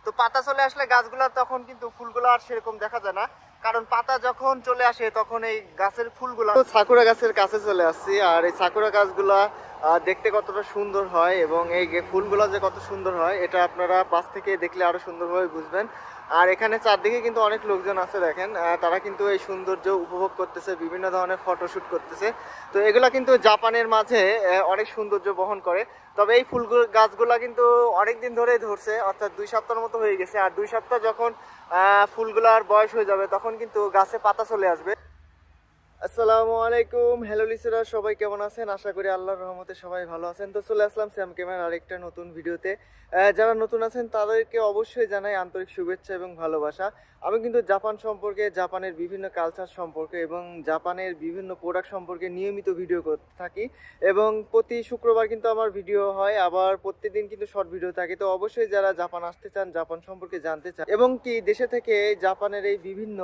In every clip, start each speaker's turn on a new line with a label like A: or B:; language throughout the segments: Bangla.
A: তো পাতা চলে আসলে গাছগুলা তখন কিন্তু ফুলগুলো আর সেরকম দেখা যায় না, কারণ পাতা যখন চলে আসে তখন এই গাছের ফুলগুলা। সাকুরা গাছের কাছে চলে আসছি, আর এই সাকুরা গাছগুলা দেখতে কতটা সুন্দর হয় এবং এই ফুলগুলো যে কত সুন্দর হয় এটা আপনারা পাশ থেকে দেখলে আরো সুন্দরভাবে বুঝবেন। আর এখানে চারদিকে কিন্তু অনেক লোকজন আছে, দেখেন তারা কিন্তু এই সৌন্দর্য উপভোগ করতেছে, বিভিন্ন ধরনের ফটোশুট করতেছে। তো এগুলা কিন্তু জাপানের মাঝে অনেক সৌন্দর্য বহন করে। তবে এই গাছগুলা কিন্তু অনেক দিন ধরেই ধরছে, অর্থাৎ 2 সপ্তাহের মতো হয়ে গেছে। আর 2 সপ্তাহ যখন ফুলগুলার বয়স হয়ে যাবে তখন কিন্তু গাছে পাতা চলে আসবে। আসসালামু আলাইকুম, হ্যালো লিসেরা, সবাই কেমন আছেন? আশা করি আল্লাহর রহমতে সবাই ভালো আছেন। তো চলে আসলাম শ্যাম ক্যামেরার আরেকটা নতুন ভিডিওতে। যারা নতুন আছেন তাদেরকে অবশ্যই জানাই আন্তরিক শুভেচ্ছা এবং ভালোবাসা। আমি কিন্তু জাপান সম্পর্কে, জাপানের বিভিন্ন কালচার সম্পর্কে এবং জাপানের বিভিন্ন প্রোডাক্ট সম্পর্কে নিয়মিত ভিডিও করতে থাকি এবং প্রতি শুক্রবার কিন্তু আমার ভিডিও হয়, আবার প্রত্যেকদিন কিন্তু শর্ট ভিডিও থাকে। তো অবশ্যই যারা জাপান আসতে চান, জাপান সম্পর্কে জানতে চান এবং কি দেশে থেকে জাপানের এই বিভিন্ন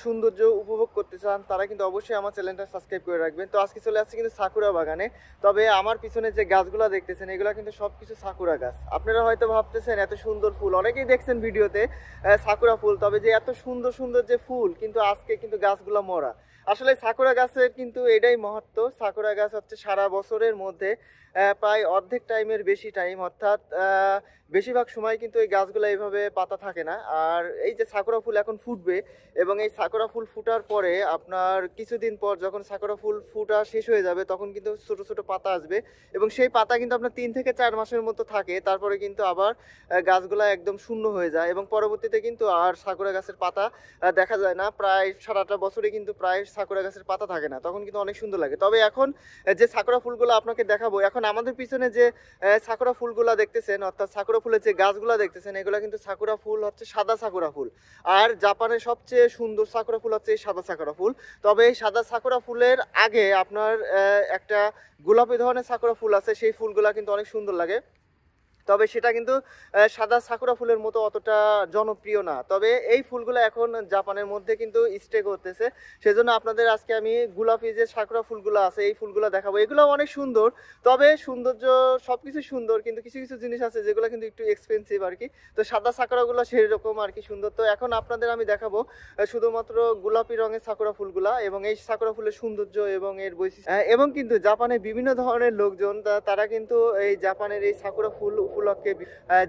A: সৌন্দর্য উপভোগ করতে চান, তারা কিন্তু অবশ্যই আমার চ্যানেলটা সাবস্ক্রাইব করে রাখবেন। তো আজকে চলে আসছে কিন্তু সাকুরা বাগানে। তবে আমার পিছনে যে গাছগুলো দেখতেছেন এগুলো কিন্তু সবকিছু সাকুরা গাছ। আপনারা হয়তো ভাবতেছেন এত সুন্দর ফুল, অনেকেই দেখছেন ভিডিওতে সাকুরা ফুল, তবে যে এত সুন্দর সুন্দর যে ফুল, কিন্তু আজকে কিন্তু গাছগুলো মরা। আসলে সাকুরা গাছের কিন্তু এটাই মহত্ব। সাকুরা গাছ হচ্ছে সারা বছরের মধ্যে প্রায় অর্ধেক টাইমের বেশি টাইম, অর্থাৎ বেশিরভাগ সময় কিন্তু এই গাছগুলো এইভাবে পাতা থাকে না। আর এই যে সাকুরা ফুল এখন ফুটবে এবং এই সাকুরা ফুল ফুটার পরে আপনার কিছুদিন পর যখন সাকুরা ফুল ফুটা শেষ হয়ে যাবে তখন কিন্তু ছোট ছোট পাতা আসবে এবং সেই পাতা কিন্তু আপনার 3 থেকে 4 মাসের মতো থাকে। তারপরে কিন্তু আবার গাছগুলা একদম শূন্য হয়ে যায় এবং পরবর্তীতে কিন্তু আর সাকুরা গাছের পাতা দেখা যায় না। প্রায় সারাটা বছরে কিন্তু প্রায় সাকুরা গাছের পাতা থাকে না, তখন কিন্তু অনেক সুন্দর লাগে। তবে এখন যে সাকুরা ফুলগুলো আপনাকে দেখাবো, এখন আমাদের পিছনে যে সাকুরা ফুলগুলা দেখতেছেন, অর্থাৎ সাকুরা ফুলের যে গাছগুলা দেখতেছেন, এগুলা কিন্তু সাকুরা ফুল হচ্ছে সাদা সাকুরা ফুল। আর জাপানের সবচেয়ে সুন্দর সাকুরা ফুল হচ্ছে এই সাদা সাকুরা ফুল। তবে এই সাদা সাকুরা ফুলের আগে আপনার একটা গোলাপি ধরনের সাকুরা ফুল আছে, সেই ফুলগুলা কিন্তু অনেক সুন্দর লাগে। তবে সেটা কিন্তু সাদা সাকুরা ফুলের মতো অতটা জনপ্রিয় না। তবে এই ফুলগুলো এখন জাপানের মধ্যে কিন্তু স্টে করতেছে, সেজন্য আপনাদের আজকে আমি গোলাপি যে সাকুরা ফুলগুলো আছে এই ফুলগুলো দেখাবো। এগুলো অনেক সুন্দর, তবে সৌন্দর্য সবকিছু সুন্দর, কিন্তু কিছু কিছু জিনিস আছে যেগুলো কিন্তু একটু এক্সপেন্সিভ আর কি। তো সাদা সাকুরাগুলো সেই রকম আর কি সুন্দর। তো এখন আপনাদের আমি দেখাবো শুধুমাত্র গোলাপি রঙের সাকুরা ফুলগুলা এবং এই সাকুরা ফুলের সৌন্দর্য এবং এর বৈশিষ্ট্য। এবং কিন্তু জাপানে বিভিন্ন ধরনের লোকজন তারা কিন্তু এই জাপানের এই সাকুরা ফুল উপলক্ষে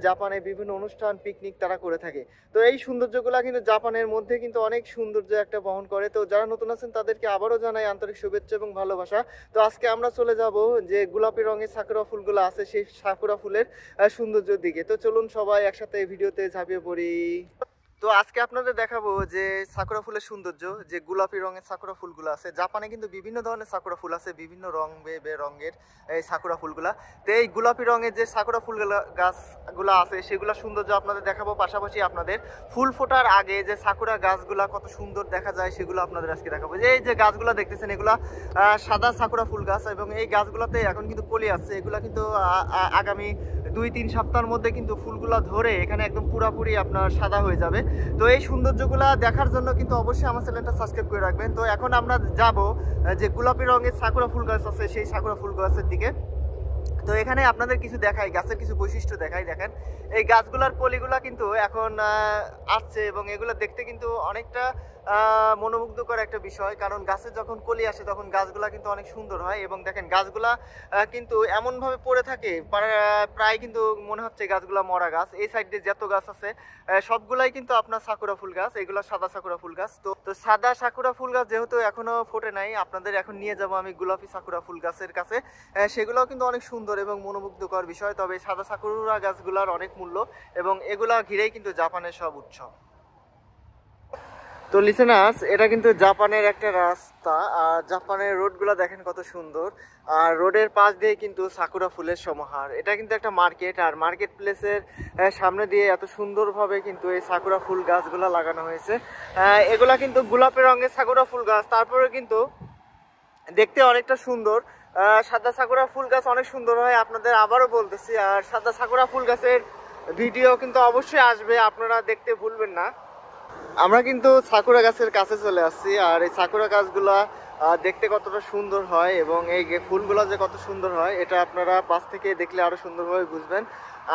A: জাপানে বিভিন্ন অনুষ্ঠান, পিকনিক তারা করে থাকে। তো এই সৌন্দর্যগুলা কিন্তু জাপানের মধ্যে কিন্তু অনেক সৌন্দর্য একটা বহন করে। তো যারা নতুন আছেন তাদেরকে আবারও জানাই আন্তরিক শুভেচ্ছা এবং ভালোবাসা। তো আজকে আমরা চলে যাব যে গোলাপি রঙের সাকুরা ফুলগুলো আছে সেই সাকুরা ফুলের সৌন্দর্যের দিকে। তো চলুন সবাই একসাথে ভিডিওতে ঝাঁপিয়ে পড়ি। তো আজকে আপনাদের দেখাবো যে সাকুরা ফুলের সৌন্দর্য, যে গোলাপি রঙের সাকুরা ফুলগুলো আছে। জাপানে কিন্তু বিভিন্ন ধরনের সাকুরা ফুল আছে, বিভিন্ন রঙের এই সাকুরা ফুলগুলা। তো এই গোলাপি রঙের যে সাকুরা ফুল গাছগুলো আছে সেগুলো সৌন্দর্য আপনাদের দেখাবো, পাশাপাশি আপনাদের ফুল ফোটার আগে যে সাকুরা গাছগুলা কত সুন্দর দেখা যায় সেগুলো আপনাদের আজকে দেখাবো। যে এই যে গাছগুলো দেখতেছেন এগুলা সাদা সাকুরা ফুল গাছ এবং এই গাছগুলোতে এখন কিন্তু কলি আছে। এগুলা কিন্তু আগামী 2-3 সপ্তাহের মধ্যে কিন্তু ফুলগুলা ধরে এখানে একদম পুরাপুরি আপনার সাদা হয়ে যাবে। তো এই সৌন্দর্যগুলা দেখার জন্য কিন্তু অবশ্যই আমার চ্যানেলটা সাবস্ক্রাইব করে রাখবেন। তো এখন আমরা যাব যে গোলাপি রঙের সাকুরা ফুল গাছ আছে সেই সাকুরা ফুল গাছের দিকে। তো এখানে আপনাদের কিছু দেখাই, গাছের কিছু বৈশিষ্ট্য দেখাই। দেখেন এই গাছগুলার কলিগুলা কিন্তু এখন আসছে এবং এগুলো দেখতে কিন্তু অনেকটা মনোমুগ্ধকর একটা বিষয়, কারণ গাছের যখন কলি আসে তখন গাছগুলা কিন্তু অনেক সুন্দর হয়। এবং দেখেন গাছগুলা কিন্তু এমনভাবে পড়ে থাকে প্রায় কিন্তু মনে হচ্ছে গাছগুলা মরা গাছ। এই সাইড দিয়ে যত গাছ আছে সবগুলাই কিন্তু আপনার সাকুরা ফুল গাছ, এগুলো সাদা সাকুরা ফুল গাছ। তো সাদা সাকুরা ফুল গাছ যেহেতু এখনো ফোটে নাই, আপনাদের এখন নিয়ে যাব আমি গোলাপি সাকুরা ফুল গাছের কাছে। সেগুলোও কিন্তু অনেক সুন্দর এবং মনোমুগ্ধকর বিষয়। তবে সাদা সাকুরা গাছগুলার অনেক মূল্য এবং এগুলা ঘিরেই কিন্তু জাপানের সব উৎসব। তো লিসেনার্স, এটা কিন্তু জাপানের একটা রাস্তা, আর জাপানের রোডগুলো দেখেন কত সুন্দর। আর রোডের পাশ দিয়ে কিন্তু সাকুরা ফুলের সমাহার। এটা কিন্তু একটা মার্কেট, আর মার্কেট প্লেসের সামনে দিয়ে এত সুন্দরভাবে কিন্তু এই সাকুরা ফুল গাছগুলা লাগানো হয়েছে। এগুলা কিন্তু গোলাপি রঙের সাকুরা ফুল গাছ, তারপরে কিন্তু দেখতে অনেকটা সুন্দর। সাদা সাকুরা ফুল গাছ অনেক সুন্দর হয়, আপনাদের আবারও বলতেছি। আর সাদা সাকুরা ফুল গাছের ভিডিও কিন্তু অবশ্যই আসবে, আপনারা দেখতে ভুলবেন না। আমরা কিন্তু সাকুরা গাছের কাছে চলে আসছি, আর এই সাকুরা গাছগুলা দেখতে কতটা সুন্দর হয় এবং এই ফুলগুলো যে কত সুন্দর হয় এটা আপনারা পাশ থেকে দেখলে আরো সুন্দরভাবে বুঝবেন।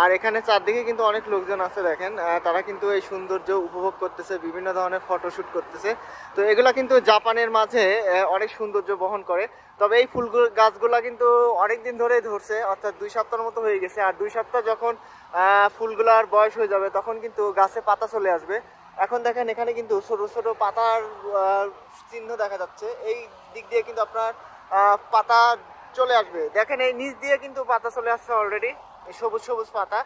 A: আর এখানে চারদিকে কিন্তু অনেক লোকজন আছে দেখেন, তারা কিন্তু এই সৌন্দর্য উপভোগ করতেছে, বিভিন্ন ধরনের ফটোশুট করতেছে। তো এগুলা কিন্তু জাপানের মাঝে অনেক সৌন্দর্য বহন করে। তবে এই গাছগুলা কিন্তু অনেক দিন ধরেই ধরছে, অর্থাৎ 2 সপ্তাহের মতো হয়ে গেছে। আর 2 সপ্তাহ যখন ফুলগুলার বয়স হয়ে যাবে তখন কিন্তু গাছে পাতা চলে আসবে। এখন দেখেন এখানে কিন্তু ছোট ছোট পাতার চিহ্ন দেখা যাচ্ছে, এই দিক দিয়ে কিন্তু আপনার পাতা চলে আসবে। দেখেন এই নিচ দিয়ে কিন্তু পাতা চলে আসছে অলরেডি, এই সবুজ সবুজ পাতা।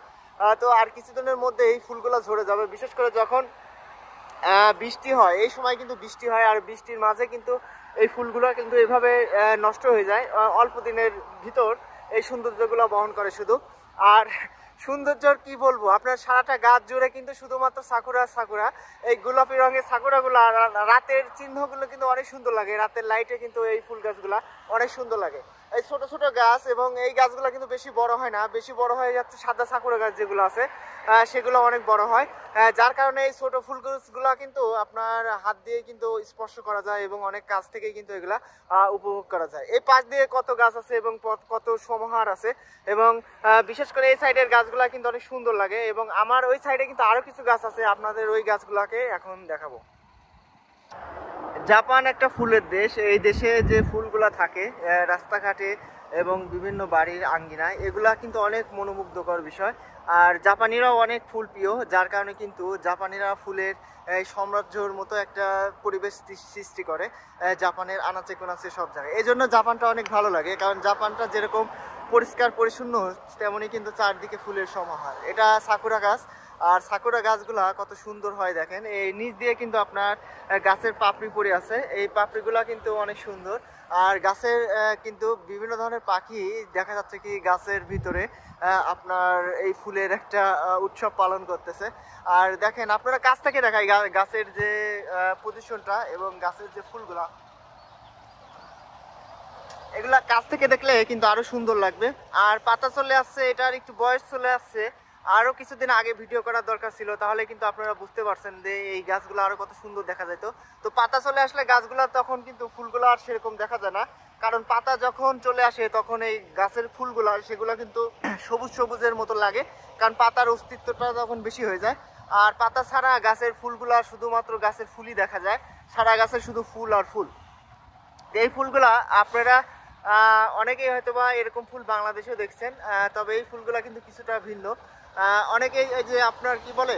A: তো আর কিছুদিনের মধ্যে এই ফুলগুলো ঝরে যাবে, বিশেষ করে যখন বৃষ্টি হয়, এই সময় কিন্তু বৃষ্টি হয়। আর বৃষ্টির মাঝে কিন্তু এই ফুলগুলো কিন্তু এইভাবে নষ্ট হয়ে যায় অল্প দিনের ভিতর। এই সৌন্দর্যগুলো বহন করে শুধু। আর সৌন্দর্যর কি বলবো, আপনার সারাটা গাছ জুড়ে কিন্তু শুধুমাত্র সাকুরা সাকুরা। এই গোলাপি রঙের সাকুরাগুলো রাতের চিহ্নগুলো কিন্তু অনেক সুন্দর লাগে, রাতের লাইটে কিন্তু এই ফুল গাছগুলা অনেক সুন্দর লাগে। এই ছোট ছোট গাছ, এবং এই গাছগুলো কিন্তু বেশি বড় হয় না, বেশি বড় হয়ে যাচ্ছে সাদা সাকুরা গাছ যেগুলো আছে সেগুলো অনেক বড় হয়। যার কারণে এই ছোট ফুল গাছগুলা কিন্তু আপনার হাত দিয়ে কিন্তু স্পর্শ করা যায়, এবং অনেক কাছ থেকেই কিন্তু এগুলা উপভোগ করা যায়। এই পাশ দিয়ে কত গাছ আছে এবং কত সমাহার আছে, এবং বিশেষ করে এই সাইডের গাছগুলা কিন্তু অনেক সুন্দর লাগে। এবং আমার ওই সাইডে কিন্তু আরো কিছু গাছ আছে, আপনাদের ওই গাছগুলাকে এখন দেখাবো। জাপান একটা ফুলের দেশ। এই দেশে যে ফুলগুলা থাকে রাস্তাঘাটে এবং বিভিন্ন বাড়ির আঙ্গিনায়, এগুলা কিন্তু অনেক মনোমুগ্ধকর বিষয়। আর জাপানিরাও অনেক ফুল প্রিয়, যার কারণে কিন্তু জাপানিরা ফুলের এই সাম্রাজ্যর মতো একটা পরিবেশ সৃষ্টি করে জাপানের আনাচে কোনাচে সব জায়গায়। এই জন্য জাপানটা অনেক ভালো লাগে, কারণ জাপানটা যেরকম পরিষ্কার পরিচ্ছন্ন তেমনই কিন্তু চারদিকে ফুলের সমাহার। এটা সাকুরা গাছ, আর সাকুরা গাছগুলা কত সুন্দর হয় দেখেন। এই নিচ দিয়ে কিন্তু আপনার গাছের পাপড়ি পড়ে আছে, এই পাপড়িগুলা কিন্তু অনেক সুন্দর। আর গাছের কিন্তু বিভিন্ন ধরনের পাখি দেখা যাচ্ছে কি গাছের ভিতরে আপনার এই ফুলের একটা উৎসব পালন করতেছে। আর দেখেন আপনারা কাছ থেকে দেখাই গাছের যে পজিশনটা এবং গাছের যে ফুলগুলা, এগুলা কাছ থেকে দেখলে কিন্তু আরো সুন্দর লাগবে। আর পাতা চলে আসছে, এটার একটু বয়স চলে আসছে, আরো কিছুদিন আগে ভিডিও করার দরকার ছিল, তাহলে কিন্তু আপনারা বুঝতে পারছেন যে এই গাছগুলো আরো কত সুন্দর দেখা যেত। তো পাতা চলে আসলে গাছগুলো তখন কিন্তু ফুলগুলো আর সেরকম দেখা যায় না, কারণ পাতা যখন চলে আসে তখন এই গাছের ফুলগুলা সেগুলো কিন্তু সবুজ সবুজের মতো লাগে, কারণ পাতার অস্তিত্বটা তখন বেশি হয়ে যায়। আর পাতা ছাড়া গাছের ফুলগুলা শুধুমাত্র গাছের ফুলই দেখা যায়, সারা গাছের শুধু ফুল আর ফুল। এই ফুলগুলা আপনারা অনেকেই হয়তোবা এরকম ফুল বাংলাদেশেও দেখছেন, তবে এই ফুলগুলা কিন্তু কিছুটা ভিন্ন। অনেকেই এই যে আপনার কি বলে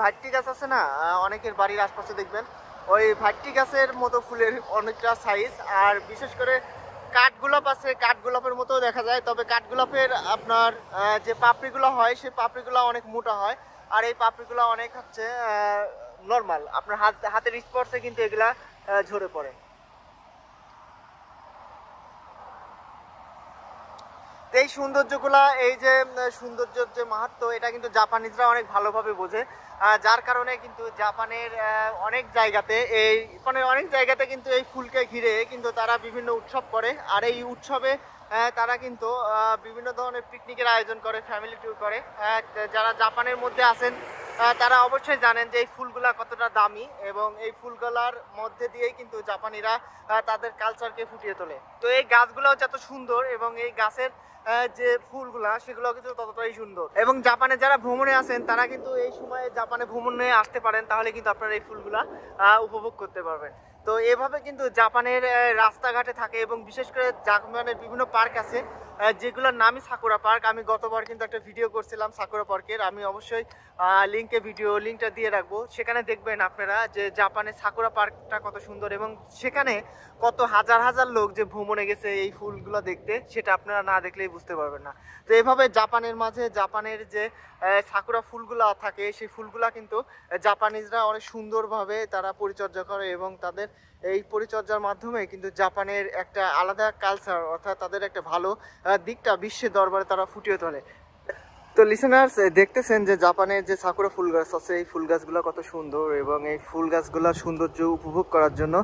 A: ভাট্টি গাছ আছে না, অনেকের বাড়ির আশপাশে দেখবেন ওই ভাট্টি গাছের মতো ফুলের অনেকটা সাইজ। আর বিশেষ করে কাঠগোলাপ আছে, কাঠগোলাপের মতো দেখা যায়, তবে কাঠগোলাপের আপনার যে পাপড়িগুলো হয় সেই পাপড়িগুলো অনেক মোটা হয়, আর এই পাপড়িগুলো অনেক হচ্ছে নর্মাল, আপনার হাতের স্পর্শে কিন্তু এগুলা ঝরে পড়ে। এই সৌন্দর্যগুলা, এই যে সৌন্দর্যের যে মাহাত্ম্য, এটা কিন্তু জাপানিজরা অনেক ভালোভাবে বোঝে। যার কারণে কিন্তু জাপানের অনেক জায়গাতে অনেক জায়গাতে কিন্তু এই ফুলকে ঘিরে কিন্তু তারা বিভিন্ন উৎসব করে। আর এই উৎসবে তারা কিন্তু বিভিন্ন ধরনের পিকনিকের আয়োজন করে, ফ্যামিলি ট্যুর করে। যারা জাপানের মধ্যে আছেন তারা অবশ্যই জানেন যে এই ফুলগুলা কতটা দামি, এবং এই ফুলগুলার মধ্যে দিয়েই কিন্তু জাপানিরা তাদের কালচারকে ফুটিয়ে তোলে। তো এই গাছগুলোও যত সুন্দর, এবং এই গাছের যে ফুলগুলা সেগুলো কিন্তু ততটাই সুন্দর। এবং জাপানে যারা ভ্রমণে আছেন তারা কিন্তু এই সময়ে জাপানে ভ্রমণে আসতে পারেন, তাহলে কিন্তু আপনারা এই ফুলগুলা উপভোগ করতে পারবেন। তো এভাবে কিন্তু জাপানের রাস্তাঘাটে থাকে, এবং বিশেষ করে জাপানের বিভিন্ন পার্ক আছে যেগুলোর নামই সাকুরা পার্ক। আমি গতবার কিন্তু একটা ভিডিও করছিলাম সাকুরা পার্কের, আমি অবশ্যই লিঙ্কটা দিয়ে রাখবো, সেখানে দেখবেন আপনারা যে জাপানের সাকুরা পার্কটা কত সুন্দর, এবং সেখানে কত হাজার হাজার লোক যে ভ্রমণে গেছে এই ফুলগুলো দেখতে, সেটা আপনারা না দেখলেই বুঝতে পারবেন না। তো এইভাবে জাপানের মাঝে জাপানের যে সাকুরা ফুলগুলা থাকে সেই ফুলগুলা কিন্তু জাপানিজরা অনেক সুন্দরভাবে তারা পরিচর্যা করে, এবং তাদের এই পরিচর্যার মাধ্যমে কিন্তু জাপানের একটা আলাদা কালচার, অর্থাৎ তাদের একটা ভালো দিকটা বিশ্বের দরবারে তারা ফুটিয়ে তোলে। তো লিসেনার্স দেখতেছেন যে জাপানের যে সাকুরা ফুল গাছ আছে এই ফুল গাছগুলো কত সুন্দর, এবং এই ফুল গাছগুলোর সৌন্দর্য উপভোগ করার জন্য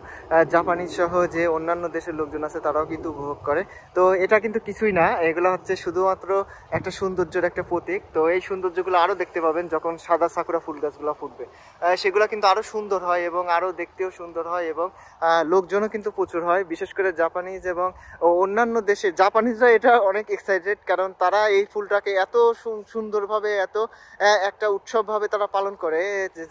A: জাপানিজ সহ যে অন্যান্য দেশের লোকজন আছে তারাও কিন্তু উপভোগ করে। তো এটা কিন্তু কিছুই না, এগুলো হচ্ছে শুধুমাত্র একটা সৌন্দর্যের একটা প্রতীক। তো এই সৌন্দর্যগুলো আরও দেখতে পাবেন যখন সাদা সাকুরা ফুল গাছগুলো ফুটবে, সেগুলো কিন্তু আরও সুন্দর হয় এবং আরও দেখতেও সুন্দর হয়, এবং লোকজনও কিন্তু প্রচুর হয়। বিশেষ করে জাপানিজ এবং অন্যান্য দেশে জাপানিজরা এটা অনেক এক্সাইটেড, কারণ তারা এই ফুলটাকে এত সুন্দরভাবে এত একটা উৎসবভাবে তারা পালন করে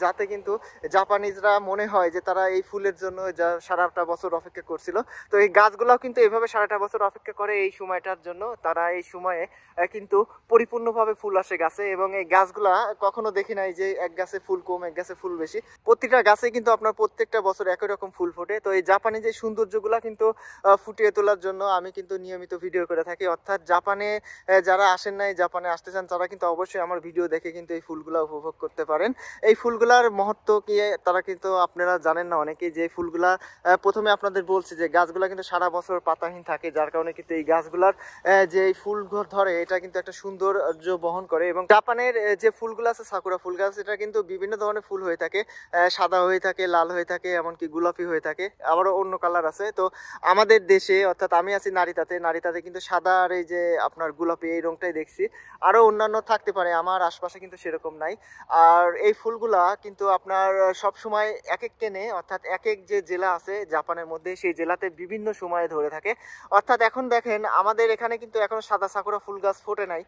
A: যাতে কিন্তু জাপানিজরা মনে হয় যে তারা এই ফুলের জন্য যা সারাটা বছর অপেক্ষা করছিল। তো এই গাছগুলাও কিন্তু এভাবে সারাটা বছর অপেক্ষা করে এই সময়টার জন্য। তারা এই সময়ে কিন্তু পরিপূর্ণভাবে ফুল আসে গাছে, এবং এই গাছগুলা কখনো দেখি নাই যে এক গাছে ফুল কম এক গাছে ফুল বেশি। প্রতিটা গাছে কিন্তু আপনার প্রত্যেকটা বছর একই রকম ফুল ফোটে। তো এই জাপানি যে সৌন্দর্যগুলা কিন্তু ফুটিয়ে তোলার জন্য আমি কিন্তু নিয়মিত ভিডিও করে থাকি। অর্থাৎ জাপানে যারা আসেন নাই, জাপানে আসতে চান, তারা কিন্তু অবশ্যই আমার ভিডিও দেখে কিন্তু এই ফুলগুলা উপভোগ করতে পারেন। এই ফুলগুলার মহত্ব কি তারা কিন্তু আপনারা জানেন না অনেকেই, যে ফুলগুলা প্রথমে আপনাদের বলছি যে গাছগুলা কিন্তু সারা বছর পাতাহীন থাকে, যার কারণে কিন্তু এই গাছগুলার যে ফুল ধরে এটা কিন্তু একটা সৌন্দর্য বহন করে। এবং জাপানের যে ফুলগুলো আছে সাকুরা ফুল গাছ, এটা কিন্তু বিভিন্ন ধরনের ফুল হয়ে থাকে, সাদা হয়ে থাকে, লাল হয়ে থাকে, এমনকি গোলাপি হয়ে থাকে, আবারও অন্য কালার আছে। তো আমাদের দেশে অর্থাৎ আমি আছি নারীতাতে কিন্তু সাদা আর এই যে আপনার গোলাপি এই রংটাই দেখছি, আরও অন্যান্য থাকতে পারে, আমার আশপাশে কিন্তু সেরকম নাই। আর এই ফুলগুলা কিন্তু আপনার সব সময় এক এক টেনে, অর্থাৎ এক এক যে জেলা আছে জাপানের মধ্যে সেই জেলাতে বিভিন্ন সময়ে ধরে থাকে। অর্থাৎ এখন দেখেন আমাদের এখানে কিন্তু এখনো সাদা সাকুরা ফুল গাছ ফোটে নাই,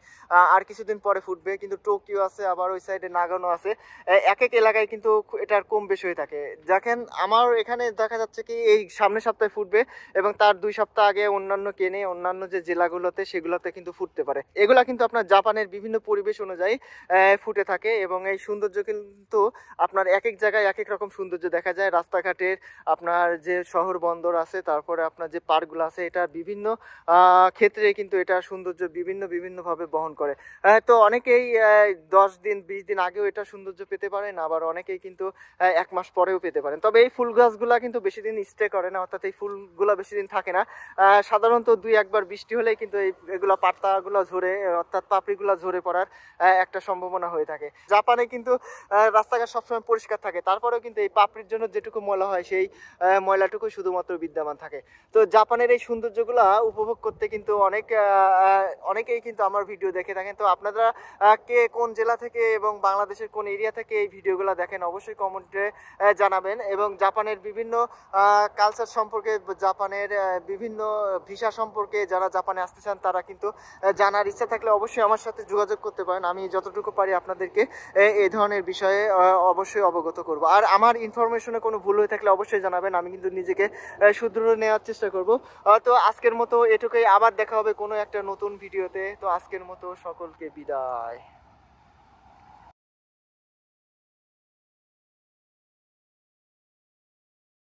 A: আর কিছুদিন পরে ফুটবে। কিন্তু টোকিও আছে, আবার ওই সাইডে নাগানো আছে, এক এক এলাকায় কিন্তু এটার কম বেশি হয়ে থাকে। দেখেন আমার এখানে দেখা যাচ্ছে কি এই সামনের সপ্তাহে ফুটবে, এবং তার 2 সপ্তাহ আগে অন্যান্য কেনে অন্যান্য যে জেলাগুলোতে সেগুলোতে কিন্তু ফুটতে পারে। এগুলা কিন্তু আপনার জাপানের বিভিন্ন পরিবেশ অনুযায়ী ফুটে থাকে, এবং এই সৌন্দর্য কিন্তু আপনার এক এক জায়গায় এক এক রকম সৌন্দর্য দেখা যায়। রাস্তাঘাটের আপনার যে শহর বন্দর আছে, তারপরে আপনার যে পার্কগুলো আছে, এটা বিভিন্ন ক্ষেত্রে কিন্তু এটা সৌন্দর্য বিভিন্নভাবে বহন করে। তো অনেকেই 10 দিন 20 দিন আগেও এটা সৌন্দর্য পেতে পারেন, আবার অনেকেই কিন্তু 1 মাস পরেও পেতে পারেন। তবে এই ফুল গাছগুলা কিন্তু বেশি দিন স্টে করে না, অর্থাৎ এই ফুলগুলা বেশি দিন থাকে না। সাধারণত 2-1 বার বৃষ্টি হলেই কিন্তু এগুলা পাতাগুলো ঝরে, অর্থাৎ পাপড়িগুলো ঝরে পড়ার একটা সম্ভাবনা হয়ে থাকে। জাপানে কিন্তু রাস্তাঘাট সবসময় পরিষ্কার থাকে, তারপরেও কিন্তু এই পাপড়ির জন্য যেটুকু ময়লা হয় সেই ময়লাটুকু শুধুমাত্র বিদ্যমান থাকে। তো জাপানের এই সৌন্দর্যগুলা উপভোগ করতে কিন্তু অনেকেই কিন্তু আমার ভিডিও দেখে থাকেন। তো আপনারা কে কোন জেলা থেকে এবং বাংলাদেশের কোন এরিয়া থেকে এই ভিডিওগুলো দেখেন অবশ্যই কমেন্টে জানাবেন। এবং জাপানের বিভিন্ন কালচার সম্পর্কে, জাপানের বিভিন্ন ভিসা সম্পর্কে যারা জাপানে আসতে চান তারা কিন্তু জানার ইচ্ছা থাকলে অবশ্যই আমার সাথে যোগাযোগ করতে পারেন। আমি যতটুকু পারি আপনাদেরকে এই ধরনের বিষয়ে অবশ্যই অবগত করব। আর আমার ইনফরমেশনে কোনো ভুল হয়ে থাকলে অবশ্যই জানাবেন, আমি কিন্তু নিজেকে শুধরে নেওয়ার চেষ্টা করব। তো আজকের মতো এটুকুই, আবার দেখা হবে কোনো একটা নতুন ভিডিওতে। তো আজকের মতো সকলকে বিদায়।